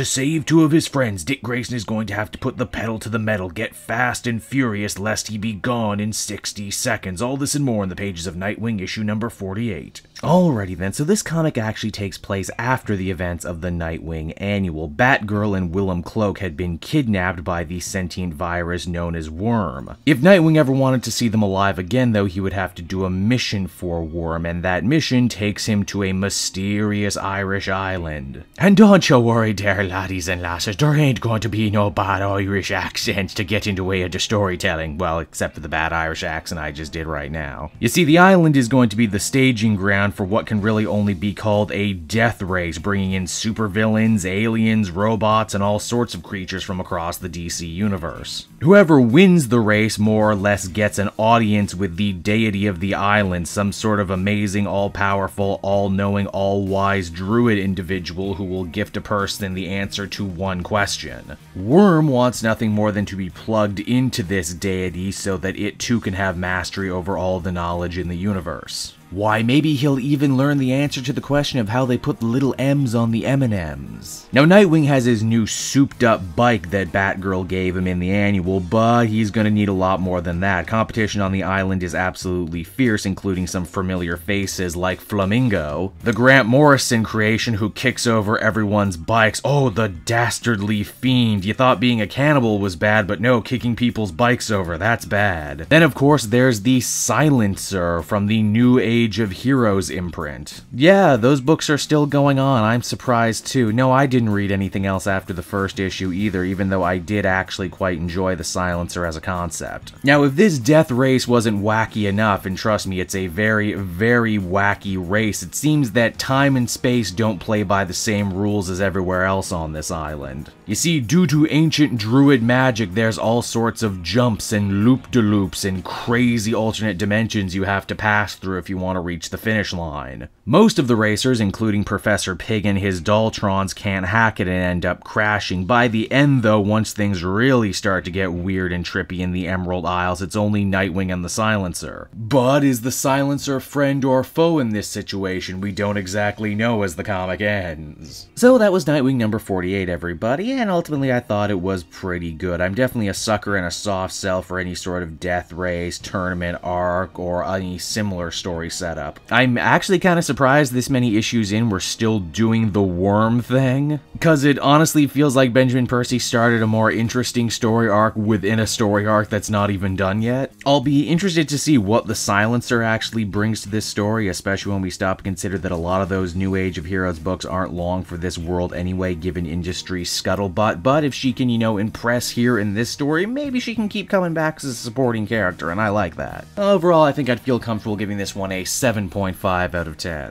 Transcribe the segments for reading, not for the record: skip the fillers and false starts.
To save two of his friends, Dick Grayson is going to have to put the pedal to the metal, get fast and furious lest he be gone in 60 seconds. All this and more in the pages of Nightwing issue number 48. Alrighty then, so this comic actually takes place after the events of the Nightwing annual. Batgirl and Willem Cloak had been kidnapped by the sentient virus known as Worm. If Nightwing ever wanted to see them alive again though, he would have to do a mission for Worm, and that mission takes him to a mysterious Irish island. And don't you worry there, laddies and lasses, there ain't going to be no bad Irish accents to get in the way of the storytelling. Well, except for the bad Irish accent I just did right now. You see, the island is going to be the staging ground for what can really only be called a death race, bringing in supervillains, aliens, robots, and all sorts of creatures from across the DC universe. Whoever wins the race more or less gets an audience with the deity of the island, some sort of amazing, all-powerful, all-knowing, all-wise druid individual who will gift a person the answer to one question. Worm wants nothing more than to be plugged into this deity so that it too can have mastery over all the knowledge in the universe. Why, maybe he'll even learn the answer to the question of how they put the little M's on the M&Ms. Now, Nightwing has his new souped-up bike that Batgirl gave him in the annual, but he's gonna need a lot more than that. Competition on the island is absolutely fierce, including some familiar faces like Flamingo, the Grant Morrison creation who kicks over everyone's bikes. Oh, the dastardly fiend. You thought being a cannibal was bad, but no, kicking people's bikes over, that's bad. Then, of course, there's the Silencer from the New Age of Heroes imprint. Yeah, those books are still going on. I'm surprised too. No, I didn't read anything else after the first issue either, even though I did actually quite enjoy the Silencer as a concept. Now, if this death race wasn't wacky enough, and trust me, it's a very, very wacky race, it seems that time and space don't play by the same rules as everywhere else on this island. You see, due to ancient druid magic, there's all sorts of jumps and loop-de-loops and crazy alternate dimensions you have to pass through if you want to reach the finish line. Most of the racers, including Professor Pig and his Daltrons, can't hack it and end up crashing. By the end though, once things really start to get weird and trippy in the Emerald Isles, it's only Nightwing and the Silencer. But is the Silencer friend or foe in this situation? We don't exactly know as the comic ends. So that was Nightwing number 48, everybody, and ultimately I thought it was pretty good. I'm definitely a sucker and a soft sell for any sort of death race, tournament arc, or any similar story setup. I'm actually kind of surprised this many issues in we're still doing the Worm thing, because it honestly feels like Benjamin Percy started a more interesting story arc within a story arc that's not even done yet. I'll be interested to see what the Silencer actually brings to this story, especially when we stop to consider that a lot of those New Age of Heroes books aren't long for this world anyway, given industry scuttlebutt, but if she can, you know, impress here in this story, maybe she can keep coming back as a supporting character, and I like that. Overall, I think I'd feel comfortable giving this one a 7.5 out of 10.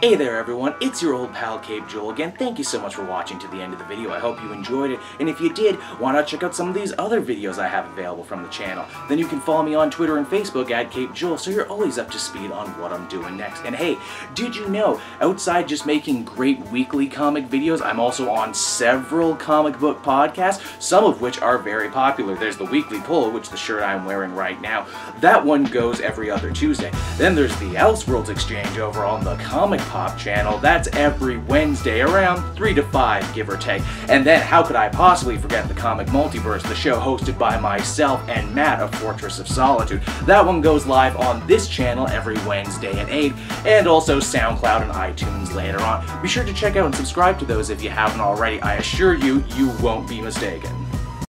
Hey there everyone, it's your old pal Cape Joel again. Thank you so much for watching to the end of the video. I hope you enjoyed it, and if you did, why not check out some of these other videos I have available from the channel. Then you can follow me on Twitter and Facebook at Cape Joel, so you're always up to speed on what I'm doing next. And hey, did you know, outside just making great weekly comic videos, I'm also on several comic book podcasts, some of which are very popular. There's the Weekly Pull, which the shirt I'm wearing right now. That one goes every other Tuesday. Then there's the Elseworlds Exchange over on the Comic Pop channel. That's every Wednesday around 3 to 5, give or take. And then how could I possibly forget the Comic Multiverse, the show hosted by myself and Matt of Fortress of Solitude. That one goes live on this channel every Wednesday at 8, and also SoundCloud and iTunes later on. Be sure to check out and subscribe to those if you haven't already. I assure you, you won't be mistaken.